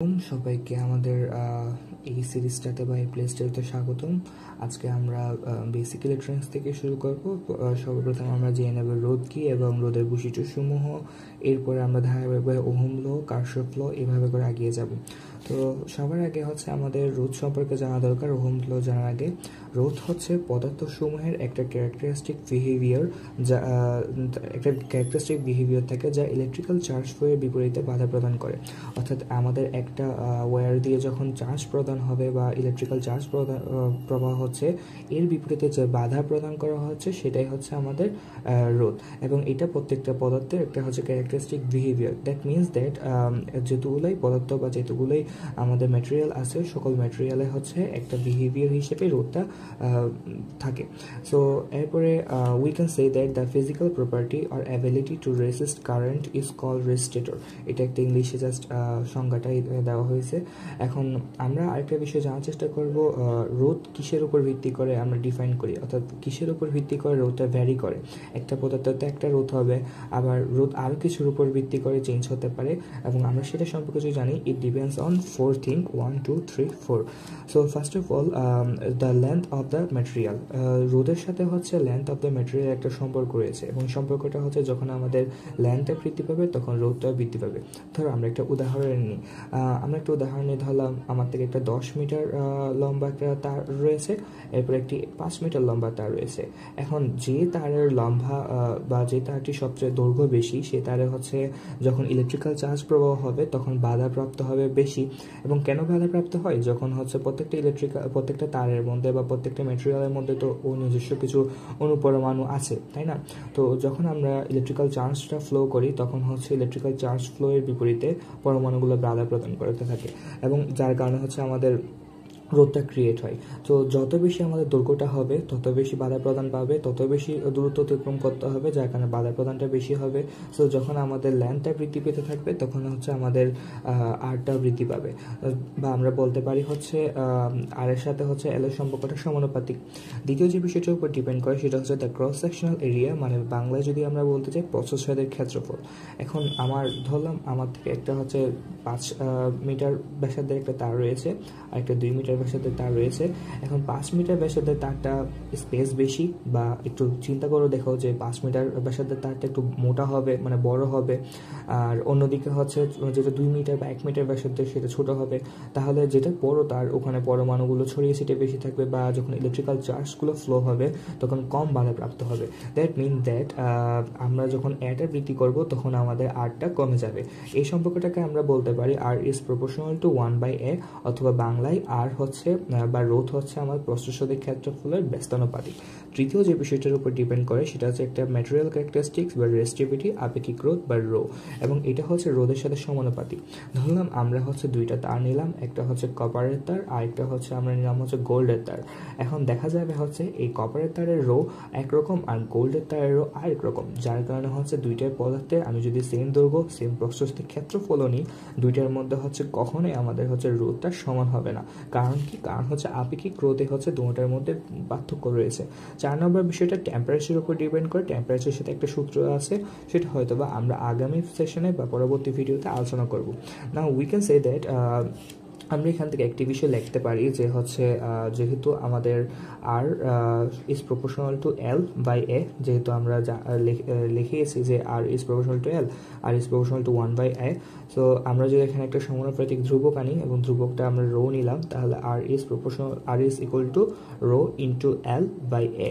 সবাইকে আমাদের এই সিরিজটাতে বা এই প্লেলিস্টে স্বাগতম। আজকে আমরা বেসিক ইলেকট্রনিক্স থেকে শুরু করব। সর্বপ্রথম আমরা জেনে নেব রোধ কি এবং রোধের বৈশিষ্ট্যসমূহ। এরপরে আমরা ধারাবাহিকভাবে ওহম ল, কারশফ ল এভাবে করে এগিয়ে যাব। তো সবার আগে হচ্ছে আমাদের রোধ সম্পর্কে জানা দরকার। ওহম ল জানার আগে, রোধ হচ্ছে পদার্থসমূহের একটা ক্যারেক্টারিস্টিক বিহেভিয়ার, যা একটা ক্যারেক্টারিস্টিক বিহেভিয়ার থাকে যা ইলেকট্রিক্যাল চার্জ ফ্লোয়ের বিপরীতে বাধা প্রদান করে। অর্থাৎ আমাদের একটা ওয়্যার দিয়ে যখন চার্জ প্রদান হবে বা ইলেকট্রিক্যাল চার্জ প্রবাহ হচ্ছে, এর বিপরীতে যে বাধা প্রদান করা হচ্ছে সেটাই হচ্ছে আমাদের রোধ। এবং এটা প্রত্যেকটা পদার্থের একটা হচ্ছে characteristic behaviour. That means that যেতগুলোই পদার্থ বা যেতগুলোই আমাদের ম্যাটেরিয়াল আছে, সকল ম্যাটেরিয়ালে হচ্ছে একটা বিহেভিয়ার হিসেবে রোধটা থাকে। সো এরপরে we can say that the physical property or ability to resist current is called resistor. এটা একটা ইংলিশে জাস্ট সংজ্ঞাটাই দেওয়া হয়েছে। এখন আমরা আরেকটা বিষয় জানার চেষ্টা করব, রোধ কিসের উপর ভিত্তি করে আমরা ডিফাইন করি, অর্থাৎ কিসের উপর ভিত্তি করে রোধটা ভ্যারি করে। একটা পদার্থতে একটা রোধ হবে, আবার রোধ আরও কিছুর উপর ভিত্তি করে চেঞ্জ হতে পারে, এবং আমরা সেটা সম্পর্কে যদি জানি, it depends on 4 thing, 1 2 3 4। So first of all, the length of the material. রোধের সাথে হচ্ছে লেন্থ অফ দ্য ম্যাটেরিয়াল একটা সম্পর্ক রয়েছে, এবং সম্পর্কটা হচ্ছে যখন আমাদের লেন্থটা বৃদ্ধি পাবে তখন রোধটাও বৃদ্ধি পাবে। ধরো আমরা একটা উদাহরণ নিই। আমরা একটা উদাহরণ নিয়ে ধরলাম আমার থেকে একটা 10 মিটার লম্বা একটা তার রয়েছে, এরপর একটি 5 মিটার লম্বা তার রয়েছে। এখন যে তারের লম্বা বা যে তারটি সবচেয়ে দৈর্ঘ্য বেশি, সে তারে হচ্ছে যখন ইলেকট্রিক্যাল চার্জ প্রবাহ হবে তখন বাধাপ্রাপ্ত হবে বেশি। এবং কেন বাধাপ্রাপ্ত হয়? যখন হচ্ছে প্রত্যেকটা তারের মধ্যে বা প্রত্যেকটা ম্যাটেরিয়ালের মধ্যে তো ও নিজস্ব কিছু অনুপরমাণু আছে, তাই না? তো যখন আমরা ইলেকট্রিক্যাল চার্জটা ফ্লো করি তখন হচ্ছে ইলেকট্রিক্যাল চার্জ ফ্লোয়ের বিপরীতে পরমাণুগুলো বাধা প্রদান করতে থাকে, এবং যার কারণে হচ্ছে আমাদের রোধটা ক্রিয়েট হয়। তো যত বেশি আমাদের দৈর্ঘ্যটা হবে তত বেশি বাধা প্রদান পাবে, তত বেশি দূরত্ব অতিক্রম করতে হবে, যার কারণে বাধা প্রদানটা বেশি হবে। সো যখন আমাদের লেন্থটা বৃদ্ধি পেতে থাকবে তখন হচ্ছে আমাদের আরটা বৃদ্ধি পাবে, বা আমরা বলতে পারি হচ্ছে আর এর সাথে হচ্ছে এল এর সম্পর্কটা সমানুপাতিক। দ্বিতীয় যে বিষয়টার উপর ডিপেন্ড করে সেটা হচ্ছে দ্য ক্রস সেকশনাল এরিয়া, মানে বাংলায় যদি আমরা বলতে চাই প্রস্থচ্ছেদের ক্ষেত্রফল। এখন ধরলাম আমার থেকে একটা হচ্ছে 5 মিটার ব্যাসার্ধের একটা তার রয়েছে, আর একটা 2 মিটার ব্যাসার্ধের তার রয়েছে। এখন 5 মিটার ব্যাসার্ধের তারটা স্পেস বেশি, বা একটু চিন্তা করে দেখো যে 5 মিটার ব্যাসার্ধের তারটা একটু মোটা হবে, মানে বড় হবে, আর অন্যদিকে হচ্ছে যেটা 2 মিটার বা 1 মিটার ব্যাসার্ধের সেটা ছোট হবে। তাহলে যেটা বড় তার ওখানে পরমাণুগুলো ছড়িয়ে ছিটিয়ে বেশি থাকবে, বা যখন ইলেকট্রিক্যাল চার্জগুলো ফ্লো হবে তখন কম বাধাপ্রাপ্ত হবে। দ্যাট মিন দ্যাট আমরা যখন এটা বৃদ্ধি করব তখন আমাদের আরটা কমে যাবে। এই সম্পর্কটাকে আমরা বলতে পারি আর ইজ প্রপোর্শনাল টু 1/a, অথবা বাংলায় আর হচ্ছে বা রোধ হচ্ছে আমার প্রস্থচ্ছেদের ক্ষেত্রফলের ব্যস্তানুপাতিক। তৃতীয় যে বিষয়টার উপর ডিপেন্ড করে সেটা হচ্ছে একটা ম্যাটেরিয়াল ক্যারেক্টারিস্টিক্স বা রেজিস্টিভিটি, আপেক্ষিক রোধ বা রো, এবং এটা হচ্ছে রোধের সাথে সমানুপাতিক। ধরলাম আমরা হচ্ছে দুইটা তার নিলাম, একটা হচ্ছে কপারের তার আর একটা হচ্ছে আমরা নিলাম হচ্ছে গোল্ডের তার। এখন দেখা যাবে হচ্ছে এই কপারের তারের রো একরকম আর গোল্ডের তারের রো আরেক রকম, যার কারণে হচ্ছে দুইটার পদার্থের আমি যদি সেম দৈর্ঘ্য সেম প্রস্থচ্ছেদের ক্ষেত্রফলও নিই, দুইটার মধ্যে হচ্ছে কখনোই আমাদের হচ্ছে রোধটা সমান হবে না। কারণ কি? কারণ হচ্ছে আপেক্ষিক রোধে হচ্ছে দুটোটার মধ্যে পার্থক্য রয়েছে। 4 নম্বর বিষয়টা টেম্পারেচারের উপর ডিপেন্ড করে। টেম্পারেচারের সাথে একটা সূত্র আছে, সেটা হয়তো বা আমরা আগামী সেশনে বা পরবর্তী ভিডিওতে আলোচনা করব। Now we can say that আমরা এখান থেকে একটি বিষয় লিখতে পারি যে হচ্ছে যেহেতু আমাদের আর ইজ প্রপোর্শনাল টু L/A, যেহেতু আমরা লিখিয়েছি যে R is proportional to L, R is proportional to 1/A। So আমরা যদি এখানে একটা সমানুপাতিক ধ্রুবক আনি এবং ধ্রুবকটা আমরা রো নিলাম, তাহলে R is equal to rho into L/A,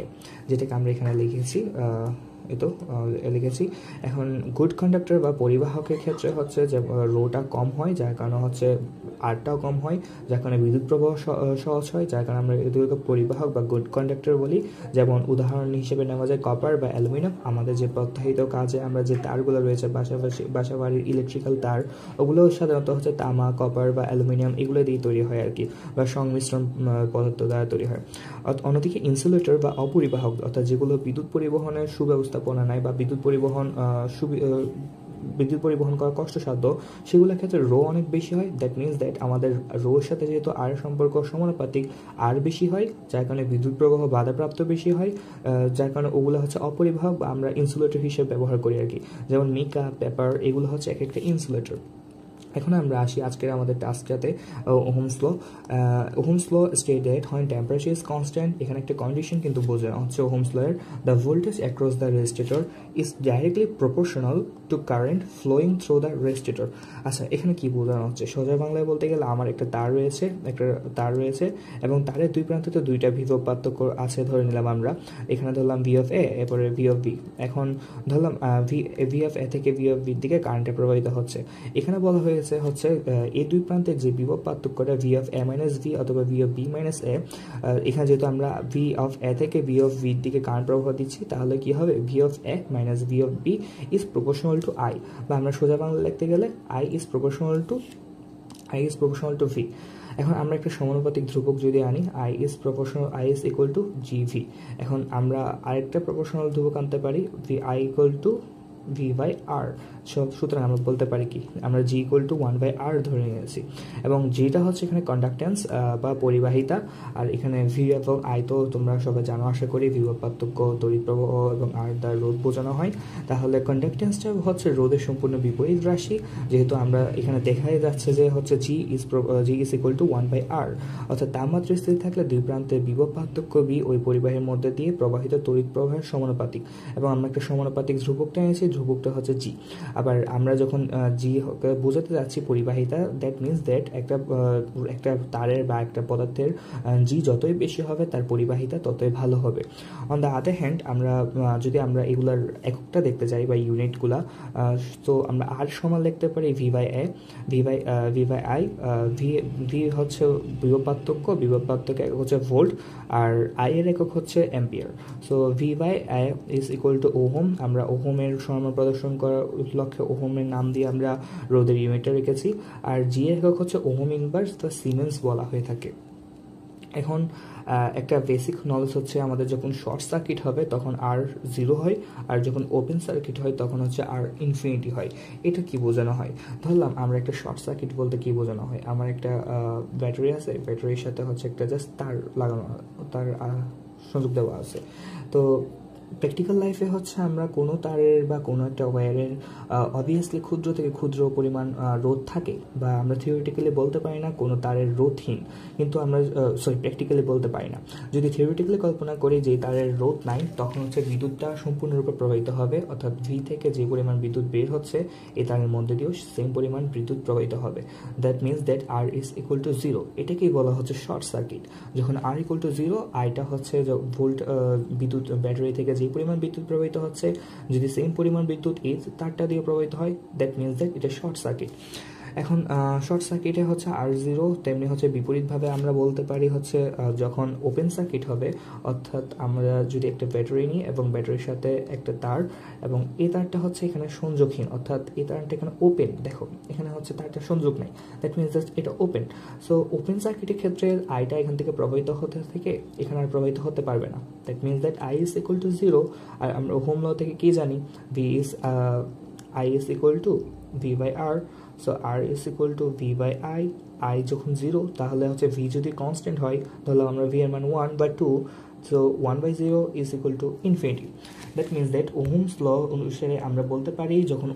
যেটাকে আমরা এখানে লিখেছি লিখেছি। এখন গুড কন্ডাক্টর বা পরিবাহকের ক্ষেত্রে হচ্ছে যে রোটা কম হয়, যার কারণে হচ্ছে আরটাও কম হয়, যার কারণে বিদ্যুৎ প্রবাহ সহজ হয়, যার কারণে আমরা এগুলোকে পরিবাহক বা গুড কন্ডাক্টর বলি। যেমন উদাহরণ হিসেবে নেওয়া যায় কপার বা অ্যালুমিনিয়াম। আমাদের যে প্রত্যাহিত কাজে আমরা যে তারগুলো রয়েছে বাসাবাড়ির ইলেকট্রিক্যাল তার, ওগুলো সাধারণত হচ্ছে তামা, কপার বা অ্যালুমিনিয়াম এগুলো দিয়ে তৈরি হয় আর কি, বা সংমিশ্রণ পদার্থ দ্বারা তৈরি হয়। অন্যদিকে ইনসুলেটর বা অপরিবাহক, অর্থাৎ যেগুলো বিদ্যুৎ পরিবহনের সুব্যবস্থাপনা নাই বা বিদ্যুৎ পরিবহন করা কষ্টসাধ্য, সেগুলোর ক্ষেত্রে রো অনেক বেশি হয়। দ্যাট মিনস দ্যাট আমাদের রোর সাথে যেহেতু আর সম্পর্ক সমানুপাতিক, আর বেশি হয়, যার কারণে বিদ্যুৎ প্রবাহ বাধাপ্রাপ্ত বেশি হয়, যার কারণে ওগুলো হচ্ছে অপরিবাহক বা আমরা ইনসুলেটর হিসেবে ব্যবহার করি আর কি। যেমন মিকা, পেপার এগুলো হচ্ছে এক একটা ইনসুলেটর। এখন আমরা আসি আজকের আমাদের টাস্কটাতে, Ohm's law state that when temperature is constant, এখানে একটা কন্ডিশন কিন্তু বোঝানো হচ্ছে ওহমস ল এর, the voltage across the resistor is directly proportional to current flowing through the resistor. আচ্ছা, এখানে কি বোঝানো হচ্ছে? সোজা বাংলায় বলতে গেলে আমার একটা তার রয়েছে এবং তারের দুই প্রান্তে তো দুইটা বিভব পার্থক্য আছে ধরে নিলাম আমরা। এখানে ধরলাম ভি অফ এ, এরপরে ভি অফ বি। এখন ধরলাম ভি অফ এ থেকে ভি অফ বির দিকে কারেন্টটা প্রবাহিত হচ্ছে। এখানে বলা হয়েছে হচ্ছে এই দুই প্রান্তের যে বিভব পার্থক্যটা V of A minus V অথবা ভি অফ বি মাইনাস এ, এখানে যেহেতু আমরা ভি অফ এ থেকে ভি অফ বির দিকে কারেন্ট প্রবাহ দিচ্ছি, তাহলে কি হবে? V of A minus V of B is proportional to I, বা আমরা সোজা বাংলা লিখতে গেলে I is proportional to V. এখন আমরা একটা সমানুপাতিক ধ্রুবক যদি আনি, I is equal to G V. এখন আমরা আরেকটা প্রপোর্শনাল ধ্রুবক আনতে পারি, I equal to V by R. সুতরাং আমরা বলতে পারি কি, আমরা জি ইকুয়াল টু 1/r ধরে নিয়েছি, এবং জিটা হচ্ছে এখানে কন্ডাক্টেন্স বা পরিবাহিতা, আর এখানে ভি এবং আই তো তোমরা সবাই জানো আশা করি, বিভব পার্থক্য, তড়িৎ প্রবাহ এবং আর দ্বারা রোধ বোঝানো হয়। তাহলে কন্ডাক্টেন্সটা হচ্ছে রোধের সম্পূর্ণ বিপরীত রাশি, যেহেতু আমরা এখানে দেখাই যাচ্ছে যে হচ্ছে জি ইজ ইকুয়াল টু 1/r, অর্থাৎ তাপমাত্রা স্থির থাকলে দুই প্রান্তের বিভব পার্থক্য বি ওই পরিবাহের মধ্যে দিয়ে প্রবাহিত তড়িৎ প্রবাহের সমানুপাতিক, এবং আমরা একটা সমানুপাতিক ধ্রুবকটা এনেছি, ধ্রুবকটা হচ্ছে জি। আবার আমরা যখন জি বোঝাতে যাচ্ছি পরিবাহিতা, দ্যাট মিনস দ্যাট একটা তারের বা একটা পদার্থের জি যতই বেশি হবে তার পরিবাহিতা ততই ভালো হবে। অন দ্য আদার হ্যান্ড, যদি আমরা এগুলার এককটা দেখতে চাই বা ইউনিটগুলা, তো আমরা আর সমান লিখতে পারি V by A, V by I. ভি হচ্ছে বিভব পার্থক্য একক হচ্ছে ভোল্ট, আর আই এর একক হচ্ছে ampere. So V by I is equal to ohm. আমরা ওহমের সমান প্রদর্শন করার লক্ষ্যে ওহমের নাম দিয়ে আমরা রোধের ইউনিটটা রেখেছি, আর জি এর একক হচ্ছে ওহম ইনভার্স বা সিমেন্স বলা হয়ে থাকে। এখন একটা বেসিক নলেজ হচ্ছে, আমাদের যখন শর্ট সার্কিট হবে তখন আর 0 হয়, আর যখন ওপেন সার্কিট হয় তখন হচ্ছে আর ইনফিনিটি হয়। এটা কি বোঝানো হয়? ধরলাম আমরা একটা শর্ট সার্কিট বলতে কি বোঝানো হয়, আমার একটা ব্যাটারি আছে, ব্যাটারির সাথে হচ্ছে একটা জাস্ট তার লাগানো, তার সংযোগ দেওয়া আছে। তো প্র্যাকটিক্যাল লাইফে হচ্ছে আমরা কোনো তারের বা কোনো একটা ওয়্যারের অবভিয়াসলি ক্ষুদ্র থেকে ক্ষুদ্র পরিমাণ রোধ থাকে, বা আমরা থিওরিটিক্যালি বলতে পারি না কোনো তারের রোধহীন, কিন্তু আমরা প্র্যাকটিক্যালি বলতে পারি না। যদি থিওরিটিক্যালি কল্পনা করি যে তারের রোধ নাই, তখন হচ্ছে বিদ্যুৎটা সম্পূর্ণরূপে প্রবাহিত হবে, অর্থাৎ ভি থেকে যে পরিমাণ বিদ্যুৎ বের হচ্ছে এই তারের মধ্যে দিয়েও সেম পরিমাণ বিদ্যুৎ প্রবাহিত হবে। That means that R is equal to 0। এটাকেই বলা হচ্ছে শর্ট সার্কিট। যখন আর ইকুয়াল টু 0, আইটা হচ্ছে ভোল্ট বিদ্যুৎ ব্যাটারি থেকে যে পরিমাণ বিদ্যুৎ প্রবাহিত হচ্ছে, যদি সেম পরিমাণ বিদ্যুৎ এই তারটা দিয়ে প্রবাহিত হয়, দ্যাট মিনস দ্যাট এটা শর্ট সার্কিট। এখন শর্ট সার্কিটে হচ্ছে আর 0, তেমনি হচ্ছে বিপরীতভাবে আমরা বলতে পারি হচ্ছে যখন ওপেন সার্কিট হবে, অর্থাৎ আমরা যদি একটা ব্যাটারি নিই এবং ব্যাটারির সাথে একটা তার, এবং এই তারটা হচ্ছে এখানে সংযোগহীন, অর্থাৎ এই তারটা এখানে ওপেন, দেখো এখানে হচ্ছে তারটা সংযোগ নাই, দ্যাট মিনস জাস্ট এটা ওপেন। সো ওপেন সার্কিটের ক্ষেত্রে আইটা এখান থেকে প্রবাহিত হতে থেকে এখানে আর প্রবাহিত হতে পারবে না, that means that I is equal to 0। আর আমরা ওহম ল থেকে কি জানি, I is equal to V by R. So R is equal to V by I. I যখন 0, তাহলে হচ্ছে ভি যদি কনস্ট্যান্ট হয়, তাহলে আমরা ভি এর মান 1 বা 2, so 1/0 is equal to infinity. That means that Ohm's law অনুসারে আমরা বলতে পারি যখন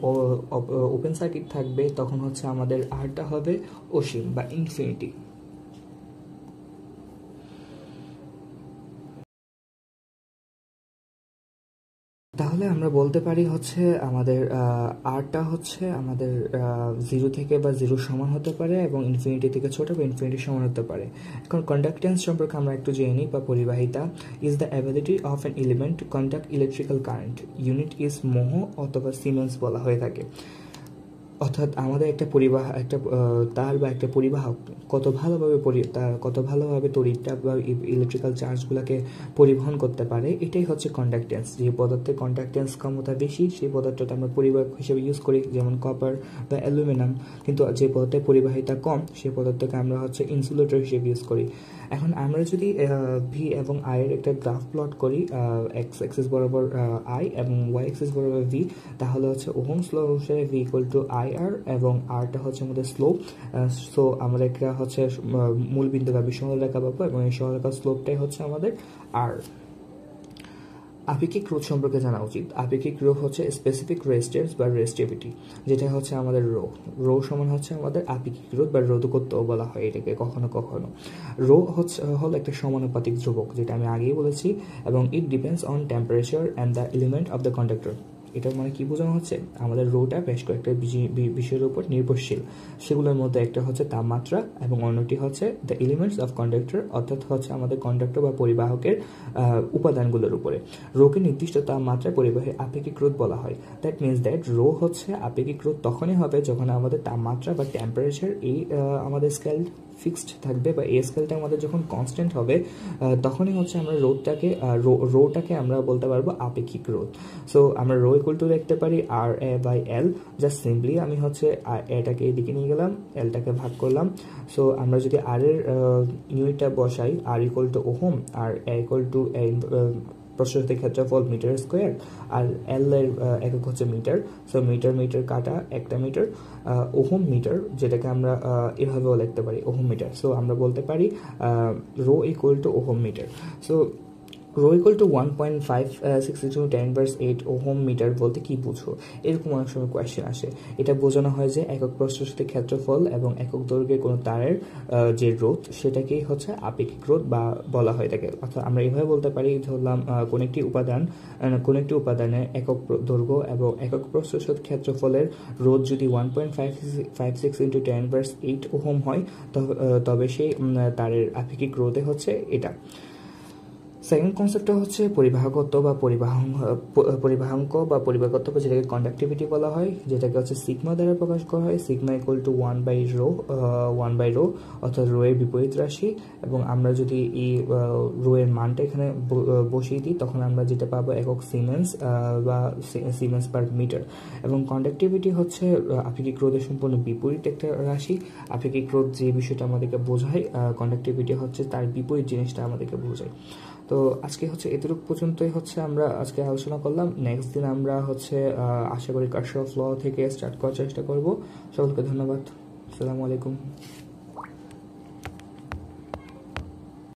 ওপেন সার্কিট থাকবে তখন হচ্ছে আমাদের আরটা হবে অসীম বা ইনফিনিটি। তাহলে আমরা বলতে পারি হচ্ছে আমাদের আরটা হচ্ছে আমাদের 0 থেকে বা 0 সমান হতে পারে, এবং ইনফিনিটি থেকে ছোট বা ইনফিনিটির সমান হতে পারে। এখন কন্ডাক্টেন্স সম্পর্কে আমরা একটু জেনে নিই, বা পরিবাহিতা is the ability of an element to conduct electrical current. Unit is মোহ অথবা সিমেন্স বলা হয়ে থাকে। অর্থাৎ আমাদের একটা তার বা একটা পরিবাহক কত ভালোভাবে তড়িৎটা বা ইলেকট্রিক্যাল চার্জগুলোকে পরিবহন করতে পারে, এটাই হচ্ছে কন্ডাক্টেন্স। যে পদার্থের কন্ডাক্টেন্স ক্ষমতা বেশি সেই পদার্থটা আমরা পরিবাহক হিসেবে ইউজ করি, যেমন কপার বা অ্যালুমিনিয়াম। কিন্তু যে পদার্থের পরিবাহিতা কম সেই পদার্থকে আমরা হচ্ছে ইনসুলেটর হিসেবে ইউজ করি। এখন আমরা যদি ভি এবং আই এর একটা গ্রাফ প্লট করি, এক্স অ্যাক্সিস বরাবর আই এবং ওয়াই অ্যাক্সিস বরাবর ভি, তাহলে হচ্ছে ওহমস ল অনুসারে ভি ইকুয়াল টু আই আর, এবং আরটা হচ্ছে আমাদের স্লোপ। সো আমরা একটা হচ্ছে মূল বিন্দু বা বিষমরেখা পাবো, এবং এই সরলরেখার স্লোপটাই হচ্ছে আমাদের আর। আপেক্ষিক রোধ সম্পর্কে জানা উচিত। আপেক্ষিক রোধ হচ্ছে স্পেসিফিক রেজিস্ট্যান্স বা রেজিস্টিভিটি, যেটা হচ্ছে আমাদের রো সমান হচ্ছে আমাদের আপেক্ষিক রোধ বা রোধকত্ব বলা হয় এটাকে কখনো কখনো। হলো একটা সমানুপাতিক ধ্রুবক, যেটা আমি আগেই বলেছি, এবং it depends on temperature and the element of the conductor. এটার মানে কি বোঝানো হচ্ছে, আমাদের রোটা বেশ কয়েকটা বিষয়ের উপর নির্ভরশীল। সেগুলোর মধ্যে একটা হচ্ছে তাপমাত্রা এবং অন্যটি হচ্ছে দ্য এলিমেন্টস অফ কন্ডাক্টর, অর্থাৎ হচ্ছে আমাদের কন্ডাক্টর বা পরিবাহকের উপাদানগুলোর উপরে। রোকে নির্দিষ্ট তাপমাত্রায় পরিবাহের আপেক্ষিক রোধ বলা হয়। দ্যাট মিনস দ্যাট রো হচ্ছে আপেক্ষিক রোধ তখনই হবে যখন আমাদের তাপমাত্রা বা টেম্পারেচার এই আমাদের স্কেল ফিক্সড থাকবে, বা এই স্কেলটা আমাদের যখন কনস্ট্যান্ট হবে তখনই হচ্ছে আমরা রোটাকে আমরা বলতে পারবো আপেক্ষিক রোধ। সো আমরা রো ইকুয়াল টু লিখতে পারি আর এ বাই এল। জাস্ট সিম্পলি আমি হচ্ছে এটাকে এদিকে নিয়ে গেলাম, এলটাকে ভাগ করলাম। সো আমরা যদি আর এর ইউনিটটা বসাই, আর ইকুয়াল টু ওহম, আর এ ইকুয়াল টু প্রস্থচ্ছেদের ক্ষেত্রফল মিটার স্কোয়ার, আর এল এর একক হচ্ছে মিটার। সো মিটার কাটা একটা মিটার, ওহম মিটার, যেটাকে আমরা এভাবেও লিখতে পারি ওহম মিটার। সো আমরা বলতে পারি rho equal to ohm metre. So rho equal to 1.562 10⁻8 ohm metre বলতে কি বুঝো, এরকম অনেক সময় কোয়েশ্চেন আসে। এটা বোঝানো হয় যে একক প্রস্থচ্ছেদের ক্ষেত্রফল এবং একক দৈর্ঘ্যের কোনো তারের যে রোধ, সেটাকেই হচ্ছে আপেক্ষিক রোধ বা বলা হয় এটাকে। অর্থাৎ আমরা এইভাবে বলতে পারি, ধরলাম কোন একটি উপাদানের একক দৈর্ঘ্য এবং একক প্রস্থচ্ছেদ ক্ষেত্রফলের রোধ যদি 1.56 × 10⁻8 ওহম হয়, তবে সেই তারের আপেক্ষিক রোধে হচ্ছে এটা। সেকেন্ড কনসেপ্টটা হচ্ছে পরিবাহকত্ব বা পরিবাহাঙ্ক বা পরিবাহকত্ব, যেটাকে কন্ডাক্টিভিটি বলা হয়, যেটাকে হচ্ছে সিগমা দ্বারা প্রকাশ করা হয়। সিগমা ইকুয়াল টু 1/ρ, অর্থাৎ রো এর বিপরীত রাশি। এবং আমরা যদি এই রো এর মানটা এখানে বসিয়ে দিই, তখন আমরা যেটা পাবো একক সিমেন্স বা সিমেন্স পার মিটার। এবং কন্ডাক্টিভিটি হচ্ছে আপেক্ষিক রোধের সম্পূর্ণ বিপরীত একটা রাশি। আপেক্ষিক রোধ যে বিষয়টা আমাদেরকে বোঝায়, কন্ডাক্টিভিটি হচ্ছে তার বিপরীত জিনিসটা আমাদেরকে বোঝায়। তো আজকে হচ্ছে এতটুকু পর্যন্তই হচ্ছে আমরা আজকে আলোচনা করলাম। নেক্সট দিন আমরা হচ্ছে আশা করি কার্শফ ল থেকে স্টার্ট করার চেষ্টা করব। সকলকে ধন্যবাদ। আসসালামু আলাইকুম।